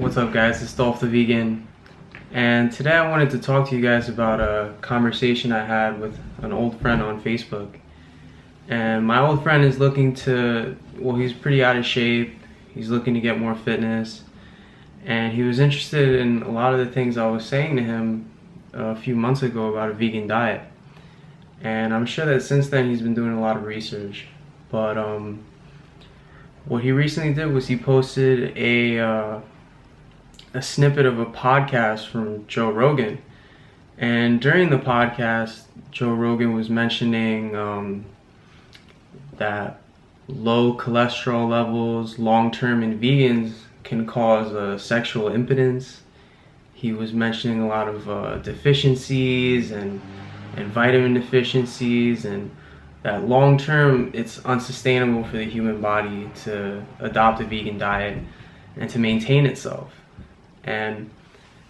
What's up, guys? It's Dolph the Vegan, and today I wanted to talk to you guys about a conversation I had with an old friend on Facebook. And my old friend is looking to, well, he's pretty out of shape, he's looking to get more fitness, and he was interested in a lot of the things I was saying to him a few months ago about a vegan diet. And I'm sure that since then he's been doing a lot of research. But what he recently did was he posted a snippet of a podcast from Joe Rogan. And during the podcast, Joe Rogan was mentioning that low cholesterol levels long-term in vegans can cause sexual impotence. He was mentioning a lot of deficiencies and vitamin deficiencies, and that long-term it's unsustainable for the human body to adopt a vegan diet and to maintain itself. And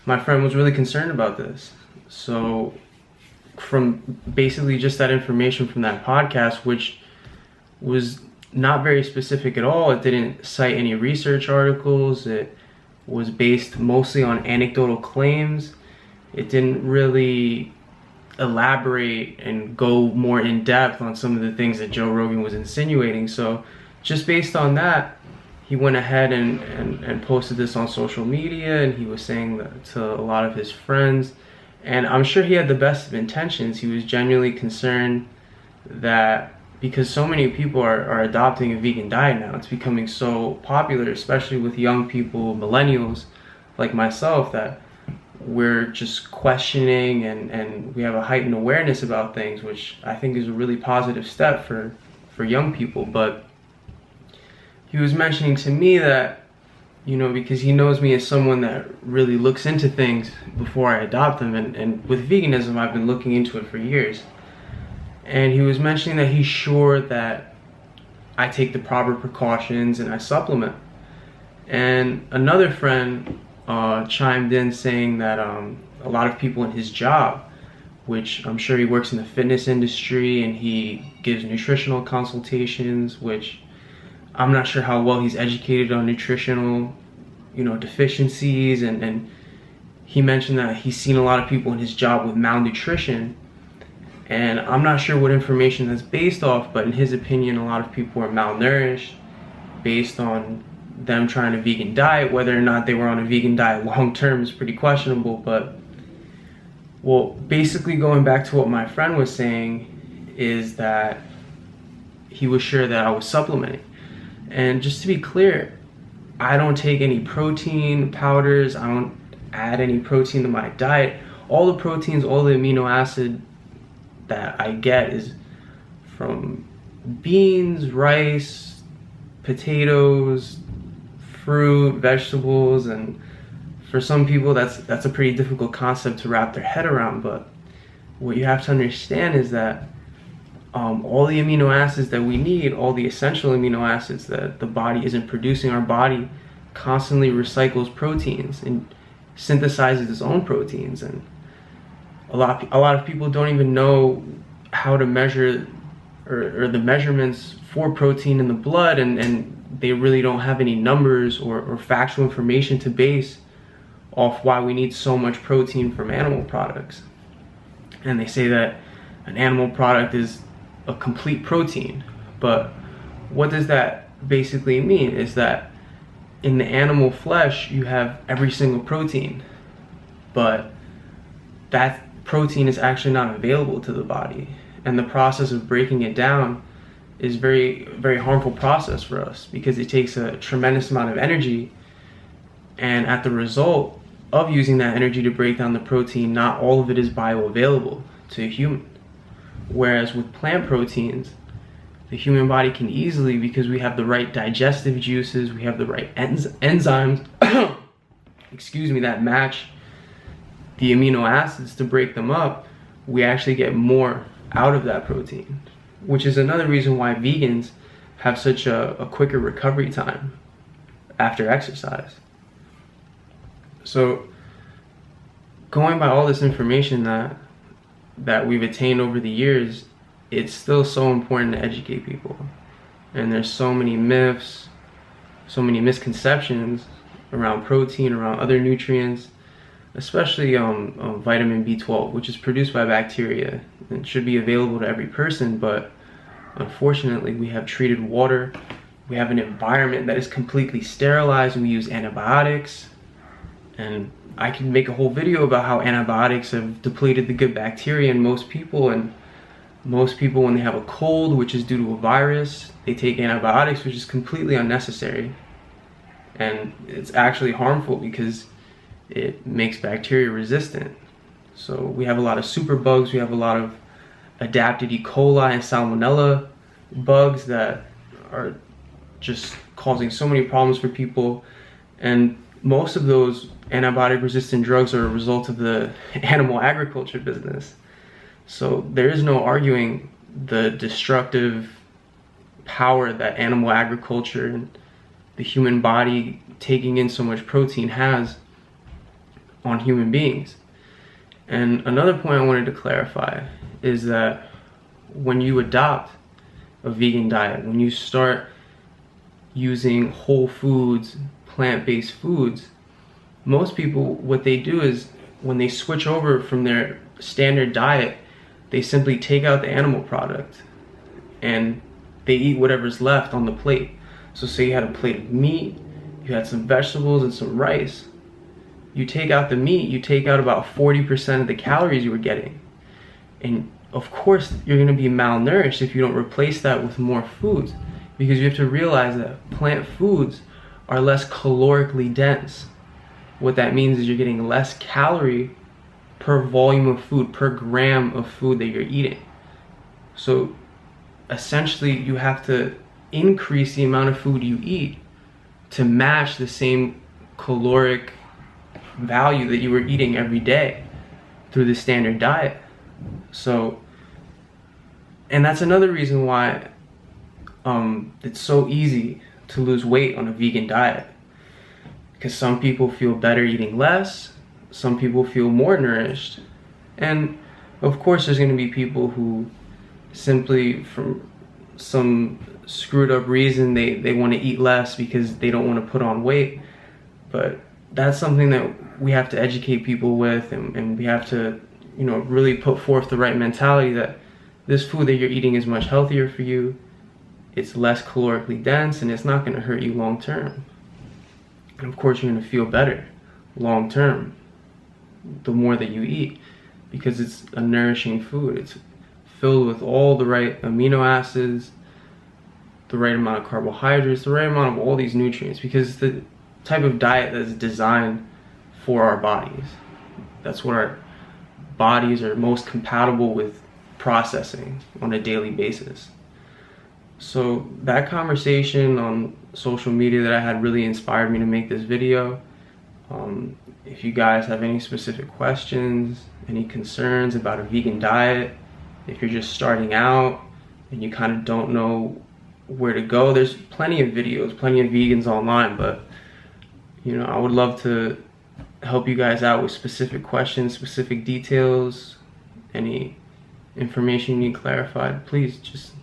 my friend was really concerned about this. So from basically just that information from that podcast, which was not very specific at all, it didn't cite any research articles, it was based mostly on anecdotal claims, it didn't really elaborate and go more in depth on some of the things that Joe Rogan was insinuating. So just based on that, he went ahead and posted this on social media, and he was saying that to a lot of his friends, and I'm sure he had the best of intentions. He was genuinely concerned that because so many people are adopting a vegan diet now, it's becoming so popular, especially with young people, millennials like myself, that we're just questioning and we have a heightened awareness about things, which I think is a really positive step for young people. But he was mentioning to me that, you know, because he knows me as someone that really looks into things before I adopt them, and with veganism I've been looking into it for years, and he was mentioning that he's sure that I take the proper precautions and I supplement. And another friend chimed in saying that a lot of people in his job, which I'm sure he works in the fitness industry and he gives nutritional consultations, which I'm not sure how well he's educated on nutritional, you know, deficiencies, and he mentioned that he's seen a lot of people in his job with malnutrition, and I'm not sure what information that's based off, but in his opinion a lot of people are malnourished based on them trying a vegan diet. Whether or not they were on a vegan diet long term is pretty questionable. But well, basically going back to what my friend was saying is that he was sure that I was supplementing. And just to be clear, I don't take any protein powders, I don't add any protein to my diet. All the proteins, all the amino acid that I get is from beans, rice, potatoes, fruit, vegetables, and for some people that's a pretty difficult concept to wrap their head around. But what you have to understand is that all the amino acids that we need, all the essential amino acids that the body isn't producing, our body constantly recycles proteins and synthesizes its own proteins. And a lot of people don't even know how to measure or the measurements for protein in the blood, and they really don't have any numbers or factual information to base off why we need so much protein from animal products. And they say that an animal product is a complete protein, but what does that basically mean is that in the animal flesh you have every single protein, but that protein is actually not available to the body, and the process of breaking it down is very, very harmful process for us because it takes a tremendous amount of energy, and at the result of using that energy to break down the protein, not all of it is bioavailable to a human. Whereas with plant proteins, the human body can easily, because we have the right digestive juices, we have the right enzymes excuse me, that match the amino acids to break them up, we actually get more out of that protein, which is another reason why vegans have such a quicker recovery time after exercise. So going by all this information that we've attained over the years, it's still so important to educate people. And there's so many myths, so many misconceptions around protein, around other nutrients, especially vitamin B12, which is produced by bacteria. It should be available to every person, but unfortunately we have treated water, we have an environment that is completely sterilized, we use antibiotics, and I can make a whole video about how antibiotics have depleted the good bacteria in most people, and most people, when they have a cold, which is due to a virus, they take antibiotics, which is completely unnecessary. And it's actually harmful because it makes bacteria resistant. So we have a lot of superbugs, we have a lot of adapted E. coli and salmonella bugs that are just causing so many problems for people. And most of those antibiotic resistant drugs are a result of the animal agriculture business. So there is no arguing the destructive power that animal agriculture and the human body taking in so much protein has on human beings. And another point I wanted to clarify is that when you adopt a vegan diet, when you start using whole foods, plant-based foods, most people, what they do is when they switch over from their standard diet, they simply take out the animal product and they eat whatever's left on the plate. So say you had a plate of meat, you had some vegetables and some rice. You take out the meat, you take out about 40% of the calories you were getting. And of course, you're gonna be malnourished if you don't replace that with more foods, because you have to realize that plant foods are less calorically dense. What that means is you're getting less calorie per volume of food, per gram of food that you're eating. So essentially you have to increase the amount of food you eat to match the same caloric value that you were eating every day through the standard diet. So, and that's another reason why it's so easy to lose weight on a vegan diet, because some people feel better eating less, some people feel more nourished, and of course there's going to be people who simply, from some screwed up reason, they want to eat less because they don't want to put on weight. But that's something that we have to educate people with, and we have to, you know, really put forth the right mentality that this food that you're eating is much healthier for you, it's less calorically dense, and it's not going to hurt you long term. And of course you're going to feel better long term the more that you eat, because it's a nourishing food. It's filled with all the right amino acids, the right amount of carbohydrates, the right amount of all these nutrients, because it's the type of diet that's designed for our bodies. That's what our bodies are most compatible with processing on a daily basis. So that conversation on social media that I had really inspired me to make this video. If you guys have any specific questions, any concerns about a vegan diet, if you're just starting out and you kind of don't know where to go, there's plenty of videos, plenty of vegans online, but you know, I would love to help you guys out with specific questions, specific details, any information you need clarified. Please just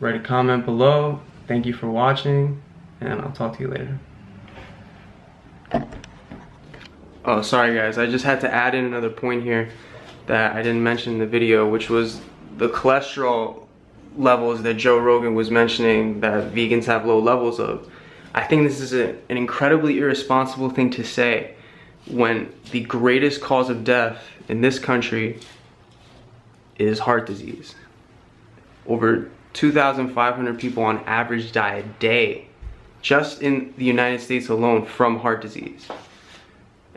write a comment below. Thank you for watching, and I'll talk to you later. Oh, sorry guys, I just had to add in another point here that I didn't mention in the video, which was the cholesterol levels that Joe Rogan was mentioning that vegans have low levels of. I think this is an incredibly irresponsible thing to say when the greatest cause of death in this country is heart disease. Over 2,500 people on average die a day just in the United States alone from heart disease.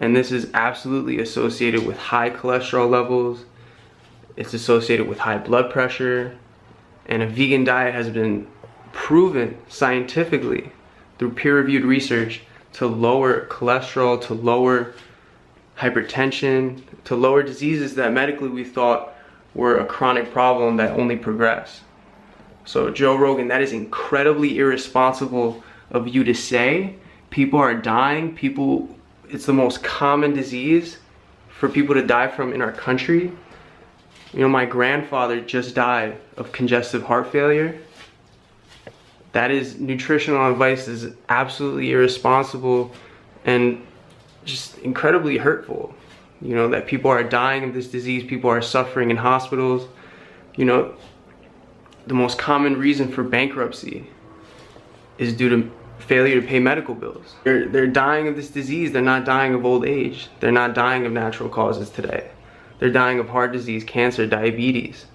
And this is absolutely associated with high cholesterol levels. It's associated with high blood pressure. And a vegan diet has been proven scientifically through peer-reviewed research to lower cholesterol, to lower hypertension, to lower diseases that medically we thought were a chronic problem that only progress. So Joe Rogan, that is incredibly irresponsible of you to say. People are dying, it's the most common disease for people to die from in our country. You know, my grandfather just died of congestive heart failure. That is, nutritional advice is absolutely irresponsible and just incredibly hurtful. You know, that people are dying of this disease, people are suffering in hospitals. You know, the most common reason for bankruptcy is due to failure to pay medical bills. They're dying of this disease. They're not dying of old age. They're not dying of natural causes today. They're dying of heart disease, cancer, diabetes.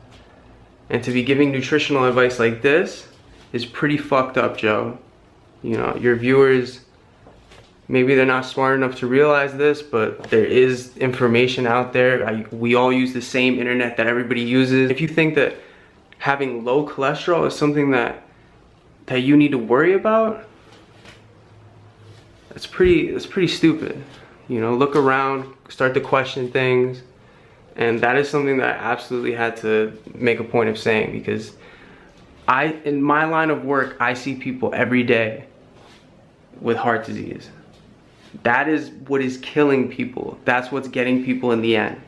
And to be giving nutritional advice like this is pretty fucked up, Joe. You know, your viewers, maybe they're not smart enough to realize this, but there is information out there. We all use the same internet that everybody uses. If you think that having low cholesterol is something that you need to worry about, that's pretty stupid. You know, look around, start to question things. And that is something that I absolutely had to make a point of saying, because in my line of work, I see people every day with heart disease. That is what is killing people. That's what's getting people in the end.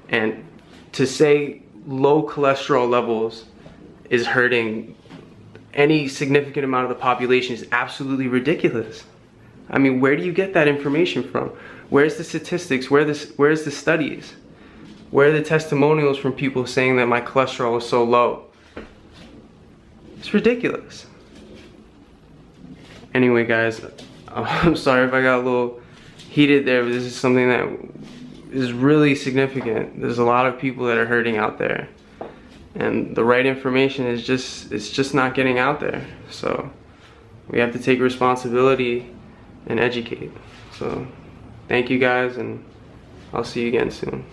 And to say low cholesterol levels is hurting any significant amount of the population is absolutely ridiculous. I mean, where do you get that information from? Where's the statistics? Where's the studies? Where are the testimonials from people saying that my cholesterol is so low? It's ridiculous. Anyway, guys, I'm sorry if I got a little heated there, but this is something that is really significant. There's a lot of people that are hurting out there, and the right information is just not getting out there. So we have to take responsibility and educate. So thank you guys, and I'll see you again soon.